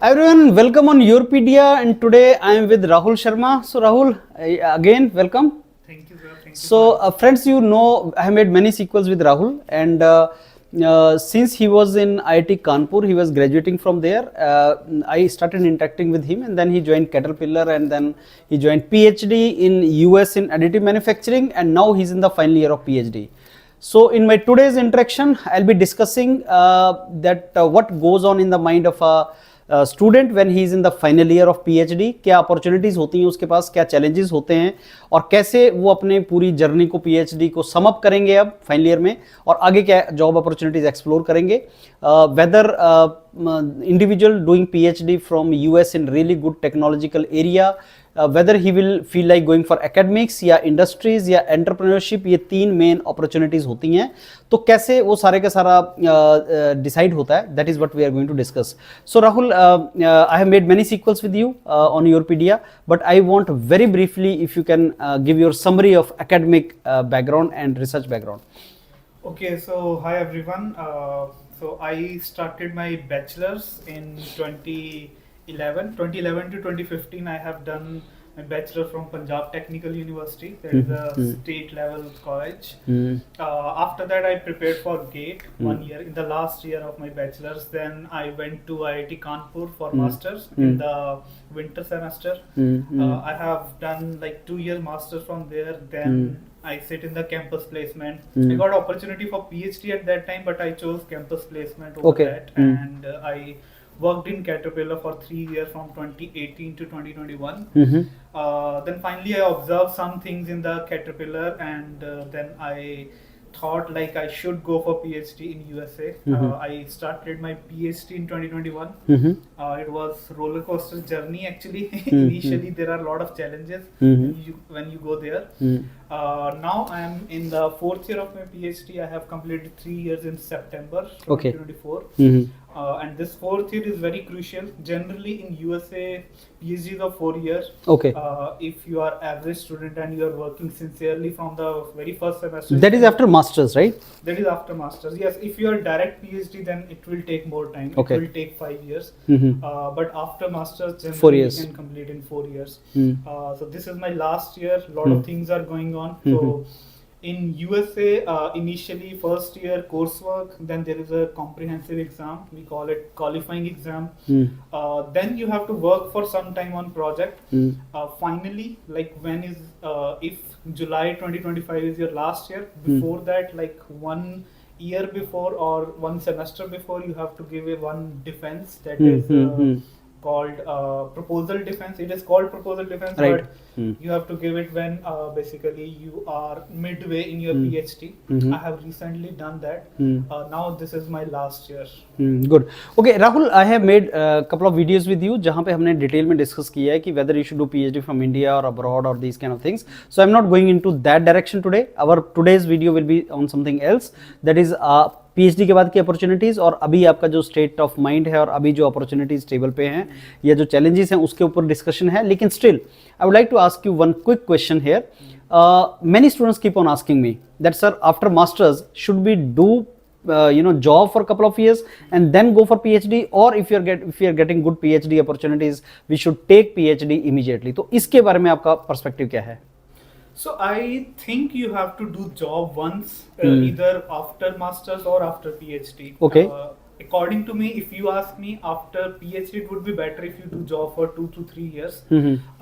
Everyone, welcome on Europedia, and today I am with Rahul Sharma. So Rahul, again, welcome. Thank you, sir. Thank you. So friends, you know, I have made many sequels with Rahul, and since he was in IIT Kanpur, he was graduating from there. I started interacting with him, and then he joined Caterpillar, and then he joined PhD in US in additive manufacturing, and now he's in the final year of PhD. So in my today's interaction, I'll be discussing that what goes on in the mind of a student when he is in the final year of PhD, क्या opportunities होती हैं उसके पास, क्या challenges होते हैं और कैसे वो अपने पूरी जर्नी को पीएचडी को सम अप करेंगे अब फाइनल ईयर में और आगे क्या जॉब अपॉर्चुनिटीज एक्सप्लोर करेंगे. Whether individual doing PhD from US in really good technological area, whether he will feel like going for academics या industries या entrepreneurship, ये तीन main opportunities होती हैं. तो कैसे वो सारे का सारा decide होता है, that is what we are going to discuss. So Rahul, I have made many sequels with you on Europedia, but I want very briefly if you can give your summary of academic background and research background. Okay, so hi everyone. So I started my bachelor's in 2011 to 2015. I have done my bachelor from Punjab Technical University. That is a state level college. After that, I prepared for GATE 1 year. In the last year of my bachelor's, then I went to IIT Kanpur for masters in the winter semester. I have done like 2 year masters from there. Then I sit in the campus placement. I got opportunity for PhD at that time, but I chose campus placement over that. And I worked in Caterpillar for 3 years from 2018 to 2021. Then finally I observed some things in the Caterpillar, and then I thought like I should go for PhD in USA. I started my PhD in 2021. It was roller coaster journey actually. Initially there are a lot of challenges when you go there. Now I am in the 4th year of my PhD. I have completed 3 years in September 2024. And this 4th year is very crucial. Generally in USA, PhDs are 4 years. If you are average student and you are working sincerely from the very first semester. That is after masters, right? That is after masters. Yes, if you are direct PhD, then it will take more time. It will take 5 years. But after masters, generally 4 years. you can complete in 4 years. So this is my last year. A lot of things are going on. So in USA, initially first year coursework, then there is a comprehensive exam. We call it qualifying exam. Then you have to work for some time on project. Finally, like when is if July 2025 is your last year, before that, like 1 year before or 1 semester before, you have to give a one defense that is called proposal defense. It is called proposal defense, right. But you have to give it when basically you are midway in your PhD. I have recently done that. Now this is my last year. Good. Okay, Rahul, I have made a couple of videos with you जहाँ पे हमने detail में discuss किया है कि whether you should do PhD from India or abroad or these kind of things. So I'm not going into that direction today. Our today's video will be on something else. That is PhD के बाद की opportunities और अभी आपका जो state of mind है और अभी जो अपॉर्चुनिटीज़ टेबल पे हैं या जो चैलेंजेस हैं उसके ऊपर डिस्कशन है. लेकिन still I would like to ask you one quick question here. Many students keep on asking me that sir after masters should we do job for a couple of years and then go for PhD, or if you are getting good PhD opportunities we should take PhD immediately. तो इसके बारे में आपका perspective क्या है? So I think you have to do job once, either after masters or after PhD. According to me, if you ask me, after PhD it would be better if you do job for 2 to 3 years.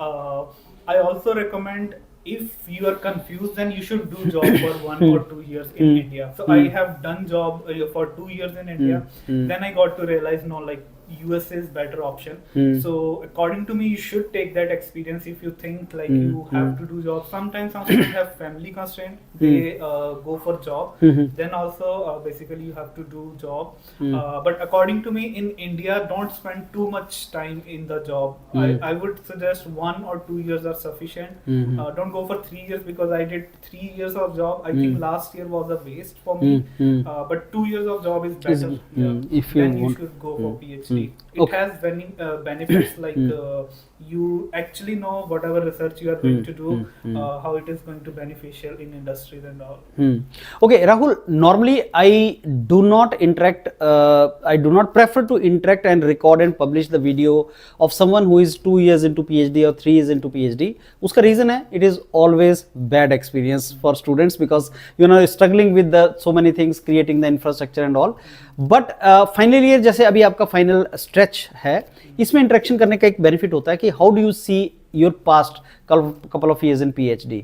I also recommend, if you are confused, then you should do job for 1 or 2 years in India. So I have done job for 2 years in India. Then I got to realize, no, like USA is better option. So according to me, you should take that experience if you think like you have to do job. Sometimes some students have family constraint, they go for job. Then also basically you have to do job. But according to me, in India, don't spend too much time in the job. I would suggest 1 or 2 years are sufficient. Don't go for 3 years, because I did 3 years of job. I think last year was a waste for me. But 2 years of job is better. If you then you should go for PhD. It has many benefits, like you actually know whatever research you are going to do, how it is going to beneficial in industries and all. Okay, Rahul, normally I do not interact, I do not prefer to interact and record and publish the video of someone who is 2 years into PhD or 3 years into PhD. Uska reason hai, it is always bad experience for students because you know struggling with the so many things, creating the infrastructure and all. But final year जैसे अभी आपका final stretch है, इसमें interaction करने का एक benefit होता है कि how do you see your past couple of years in PhD.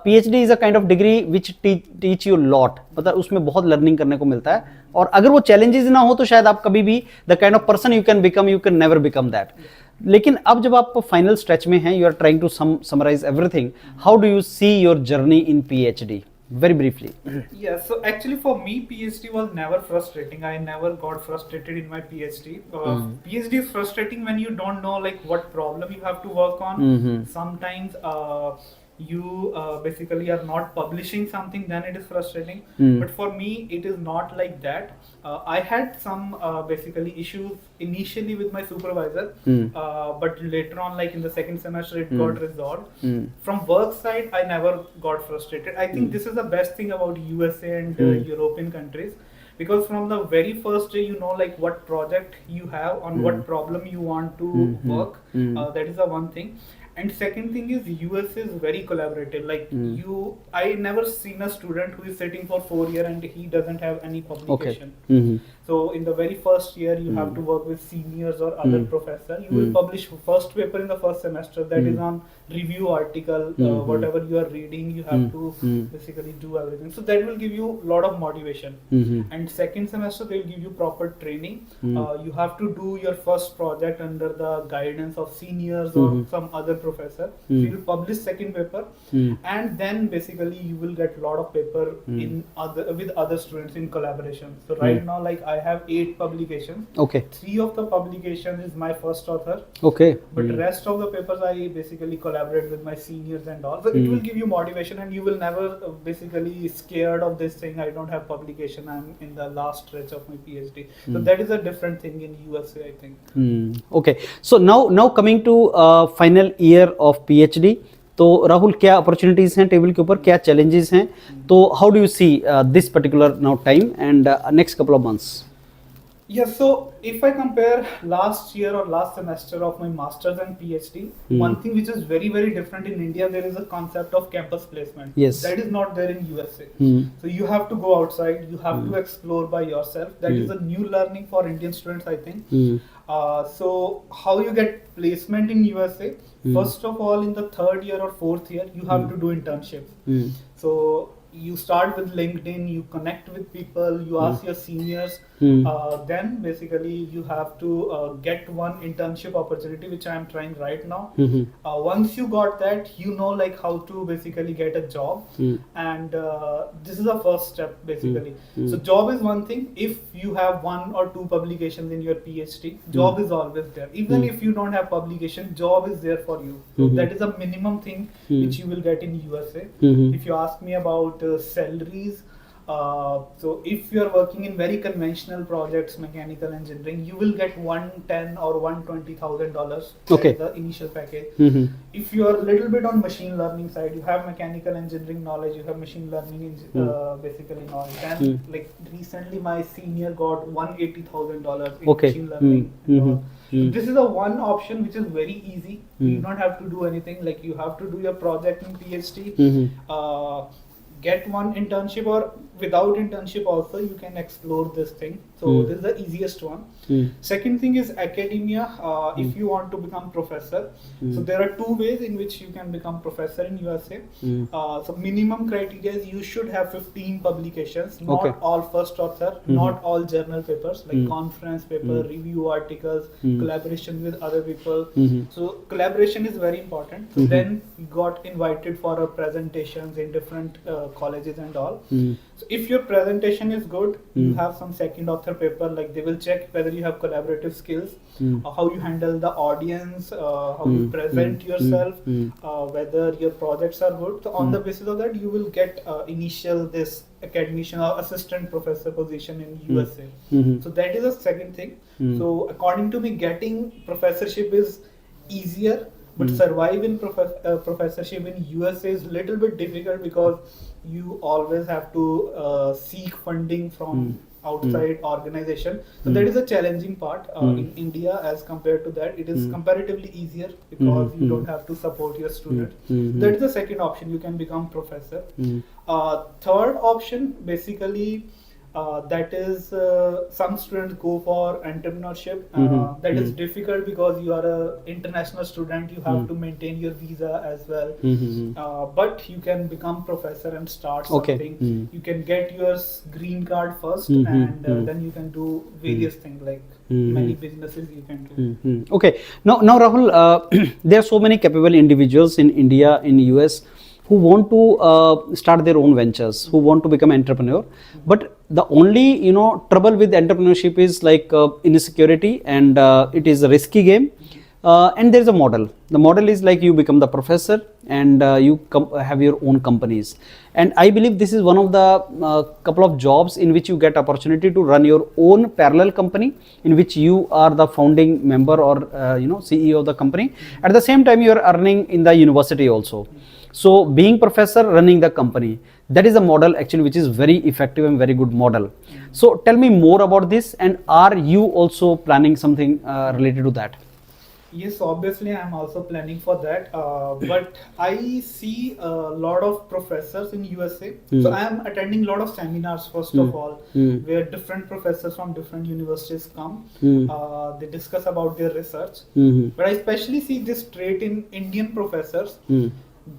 PhD is a kind of degree which teach you lot, मतलब उसमें बहुत लर्निंग करने को मिलता है, और अगर वो चैलेंजेस ना हो तो शायद आप कभी भी the kind of person you can become, you can never become that. लेकिन अब जब आप फाइनल स्ट्रेच में हैं, you are trying to summarise everything, how do you see your journey in PhD? Very briefly. Yeah, so actually for me, PhD was never frustrating. I never got frustrated in my PhD. PhD is frustrating when you don't know like what problem you have to work on. Sometimes you basically are not publishing something, then it is frustrating. But for me, it is not like that. I had some basically issues initially with my supervisor, but later on, like in the second semester, it got resolved. From work side, I never got frustrated. I think this is the best thing about USA and European countries, because from the very first day you know like what project you have, on what problem you want to work. That is the one thing. And second thing is US is very collaborative. Like I never seen a student who is sitting for 4 years and he doesn't have any publication. Okay. So in the very first year you have to work with seniors or other professor. You will publish first paper in the first semester, that is on review article, whatever you are reading, you have to basically do everything. So that will give you a lot of motivation. And second semester they will give you proper training. You have to do your first project under the guidance of seniors or some other professor. So you will publish second paper, and then basically you will get a lot of paper in with other students in collaboration. So right now like I have 8 publications. Okay. 3 of the publications is my first author. Okay. But rest of the papers I basically collaborate with my seniors and all. So it will give you motivation, and you will never basically scared of this thing. I don't have publication. I'm in the last stretch of my PhD. So that is a different thing in USA, I think. Okay. So now coming to final year of PhD. तो राहुल, क्या opportunities हैं table के ऊपर, क्या challenges हैं, तो how do you see this particular now time and next couple of months? Yeah, so if I compare last year or last semester of my master's and PhD, one thing which is very, very different in India, there is a concept of campus placement. Yes. That is not there in USA. So you have to go outside, you have to explore by yourself. That is a new learning for Indian students, I think. So how you get placement in USA? First of all, in the 3rd year or 4th year, you have to do internships. So you start with LinkedIn, you connect with people, you ask your seniors, then basically you have to get one internship opportunity, which I am trying right now. Once you got that, you know like how to basically get a job, and this is the first step basically. So job is one thing. If you have 1 or 2 publications in your PhD, job is always there. Even if you don't have publication, job is there for you. So that is a minimum thing which you will get in USA. If you ask me about salaries, so if you are working in very conventional projects, mechanical engineering, you will get $110,000 or $120,000. Okay. The initial package. If you are a little bit on machine learning side, you have mechanical engineering knowledge, you have machine learning basically knowledge. And like recently, my senior got $180,000 in machine learning. This is a one option which is very easy. You don't have to do anything. Like you have to do your project in PhD. Get one internship, or without internship also you can explore this thing. So this is the easiest one. Second thing is academia. If you want to become professor, so there are 2 ways in which you can become professor in USA. So minimum criteria is you should have 15 publications, not all first author, not all journal papers, like conference paper, review articles, collaboration with other people. So collaboration is very important. So then you got invited for presentations in different colleges and all. So if your presentation is good, you have some second author paper, like they will check whether you have collaborative skills, how you handle the audience, how you present yourself, whether your projects are good. So on the basis of that, you will get initial this academician or assistant professor position in USA. Mhm. So that is the second thing. So according to me, getting professorship is easier, but survive in professorship in USA is little bit difficult because you always have to seek funding from outside organization. So that is a challenging part in India as compared to that. It is comparatively easier because you don't have to support your student. That is the second option. You can become professor. Third option, basically, that is some students go for entrepreneurship. That is difficult because you are a international student. You have to maintain your visa as well. But you can become professor and start something. You can get your green card first, and then you can do various things like many businesses you can do. Okay. Now, Rahul, there are so many capable individuals in India, in US, who want to start their own ventures, who want to become entrepreneur. But the only trouble with entrepreneurship is like insecurity, and it is a risky game. And there is a model. The model is like you become the professor and you have your own companies. And I believe this is one of the couple of jobs in which you get opportunity to run your own parallel company, in which you are the founding member or CEO of the company. At the same time, you are earning in the university also. So being professor, running the company, that is a model actually which is very effective and very good model. So tell me more about this, and are you also planning something related to that? Yes, obviously I'm also planning for that. But I see a lot of professors in USA. So I am attending a lot of seminars first of all, where different professors from different universities come. They discuss about their research. But I especially see this trait in Indian professors.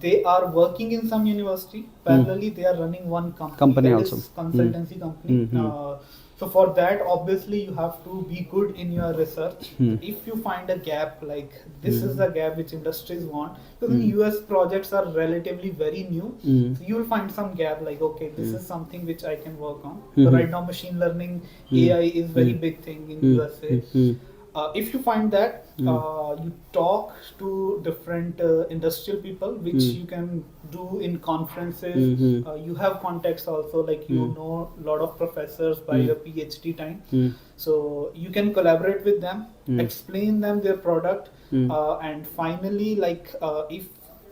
They are working in some university. Parallelly, they are running one company that also. is consultancy company. So for that, obviously, you have to be good in your research. If you find a gap, like this is the gap which industries want, because in US projects are relatively very new, so you will find some gap like, okay, this is something which I can work on. So right now, machine learning, AI is very big thing in USA. If you find that, you talk to different industrial people, which you can do in conferences. You have contacts also, like you know a lot of professors by your PhD time. So you can collaborate with them, explain them their product, and finally, like if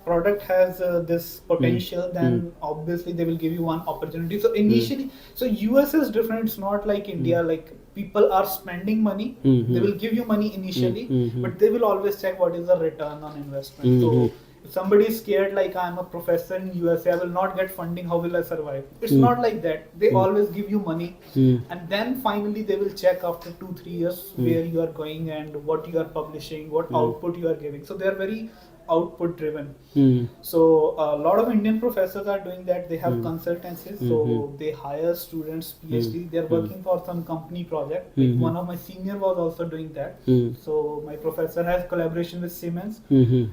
product has this potential, then obviously they will give you one opportunity. So initially, so US is different. It's not like India. Like people are spending money, they will give you money initially, but they will always check what is the return on investment. So if somebody is scared, like I'm a professor in USA, I will not get funding, how will I survive? It's not like that. They always give you money, and then finally they will check after 2-3 years where you are going and what you are publishing, what output you are giving. So they are very output driven. So a lot of Indian professors are doing that. They have consultancies, so they hire students, PhD. They are working for some company project. Like one of my senior was also doing that. So my professor has collaboration with Siemens.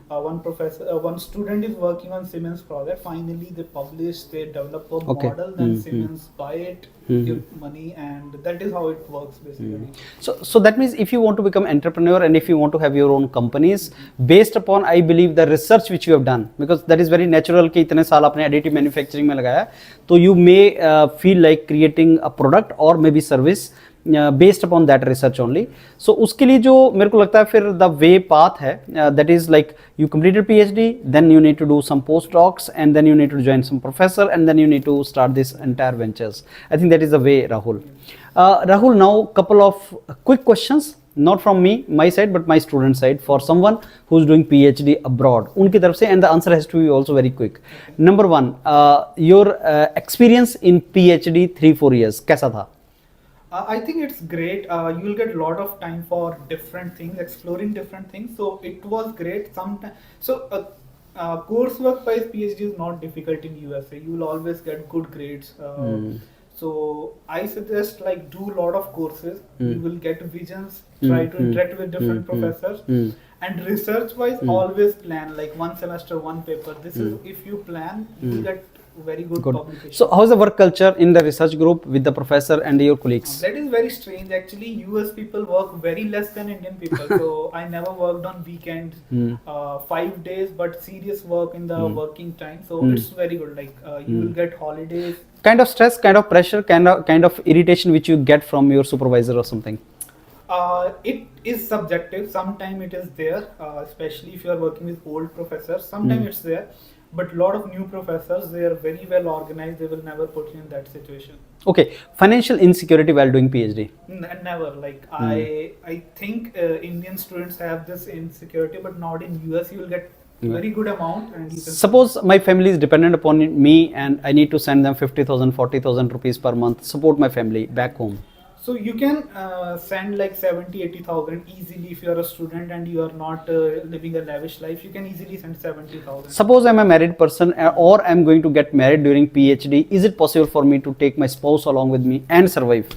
One student is working on Siemens project. Finally, they publish, they develop a model, then Siemens buy it, give money, and that is how it works basically. So that means if you want to become entrepreneur and if you want to have your own companies, based upon, I believe, the research which you have done, because that is very natural कि इतने साल आपने additive manufacturing में लगाया, तो you may feel like creating a product or maybe service based upon that research only. So उसके लिए जो मेरे को लगता है फिर the way path है, that is like you completed PhD, then you need to do some postdocs, and then you need to join some professor, and then you need to start this entire ventures. I think that is the way, Rahul. Rahul, now couple of quick questions, not from me, my side, but my student side, for someone who's doing PhD abroad. उनकी तरफ से, and the answer has to be also very quick. Number one, your experience in PhD 3-4 years, कैसा था? I think it's great. You will get a lot of time for different things, exploring different things. So it was great. Sometimes, so coursework wise, PhD is not difficult in USA. You will always get good grades. So I suggest like do a lot of courses. You will get visions. Try to interact with different professors. And research wise, always plan like one semester, one paper. This is if you plan, you will get very good Good. publication. So how is the work culture in the research group with the professor and your colleagues? That is very strange. Actually, US people work very less than Indian people. So I never worked on weekends, 5 days, but serious work in the working time. So it's very good. Like you will get holidays. Kind of stress, kind of pressure, kind of irritation which you get from your supervisor or something? It is subjective. Sometimes it is there, especially if you are working with old professors. Sometimes it's there, but a lot of new professors, they are very well organized. They will never put you in that situation. Okay, financial insecurity while doing PhD. Never. Like I think Indian students have this insecurity, but not in US. You will get very good amount. And you can Suppose my family is dependent upon me and I need to send them 50,000, 40,000 rupees per month, support my family back home. So you can send like 70, 80,000 easily if you are a student and you are not living a lavish life. You can easily send 70,000. Suppose I'm a married person or I'm going to get married during PhD. Is it possible for me to take my spouse along with me and survive?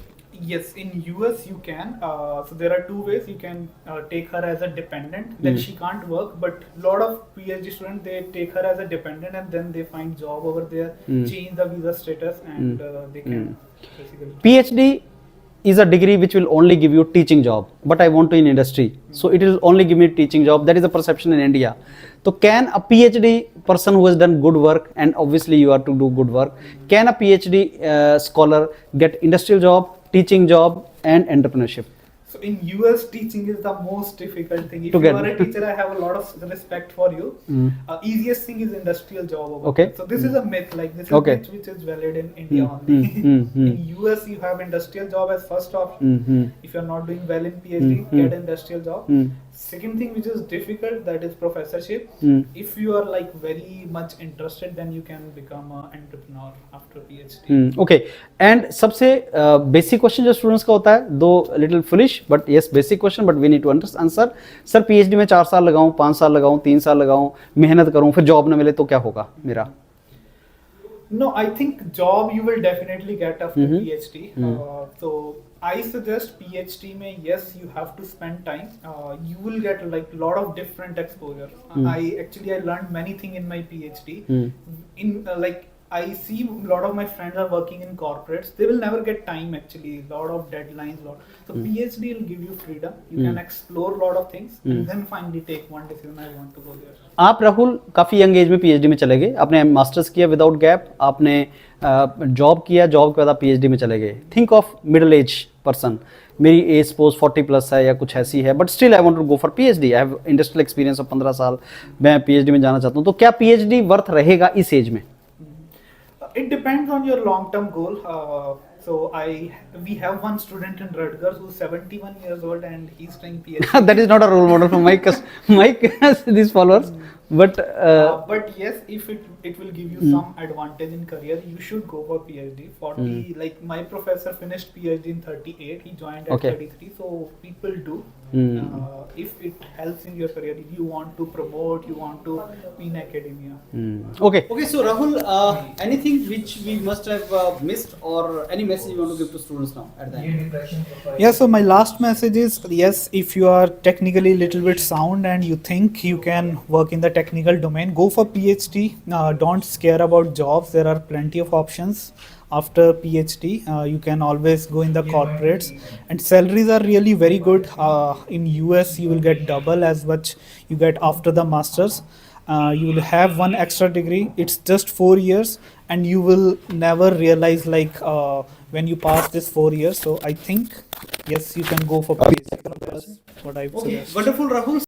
Yes, in US you can. So there are two ways. You can take her as a dependent. Then she can't work. But a lot of PhD students, they take her as a dependent and then they find job over there, change the visa status, and they can basically. PhD is a degree which will only give you teaching job, but I want to in industry, so it will only give me teaching job. That is the perception in India. So can a PhD person who has done good work, and obviously you are to do good work, can a PhD scholar get industrial job, teaching job and entrepreneurship? So in US, teaching is the most difficult thing. If To you get. are a teacher, I have a lot of respect for you. Easiest thing is industrial job. Over Okay. there. So this is a myth. Like this is Okay. a myth which is valid in India only. In US, you have industrial job as first option. If you are not doing well in PhD, get industrial job. Second thing which is difficult, that is professorship. If you are like very much interested, then you can become an entrepreneur after PhD. Okay. And सबसे basic question जो students का होता है, दो little foolish but yes basic question, but we need to answer. Sir PhD में 4 साल लगाऊं, 5 साल लगाऊं, 3 साल लगाऊं, मेहनत करूं, फिर जॉब न मिले तो क्या होगा मेरा? No, I think job you will definitely get after PhD. So I suggest PhD mein, yes, you have to spend time. You will get like lot of different exposure. I learned many things in my PhD. In like I see a lot of my friends are working in corporates. They will never get time actually. Lot of deadlines. So PhD will give you freedom. You can explore a lot of things and then finally take one decision. I want to go there. आप राहुल काफ़ी young age में PhD में चले गए, आपने masters किया without gap, आपने job किया, जॉब के बाद आप PhD में चले गए. Think of middle age person, मेरी एज सपोज 40 प्लस है या कुछ ऐसी है, but still I want to go for PhD. I have industrial experience of 15 साल, मैं PhD में जाना चाहता हूँ, तो क्या PhD वर्थ रहेगा इस एज में? It depends on your long-term goal. So we have one student in Rutgers who's 71 years old and he's doing PhD. That is not a role model for Mike has these followers, but yes, if it will give you some advantage in career, you should go for PhD. 40 like my professor finished PhD in 38. He joined at 33. So people do. If it helps in your career, if you want to promote, you want to be in academia. Okay. So Rahul, anything which we must have missed, or any message you want to give to students now at the end? Yeah, so my last message is, yes, if you are technically little bit sound and you think you can work in the technical domain, go for PhD. Don't scare about jobs. There are plenty of options. After PhD, you can always go in the corporates, and salaries are really very good. In US, you will get double as much you get after the masters. You will have one extra degree. It's just 4 years, and you will never realize like when you pass this 4 years. So I think yes, you can go for PhD. That's what I suggest. Wonderful, Rahul.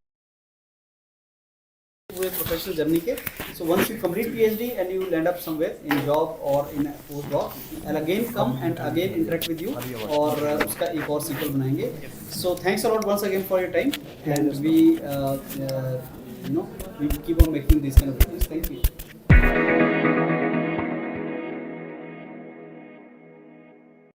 Professional journey के, so once you complete PhD and you will end up somewhere in job or in a postdoc, I'll again come and again interact with you और उसका एक और sequel बनाएंगे. So thanks a lot once again for your time, and we we keep on making these kind of videos. Thank you.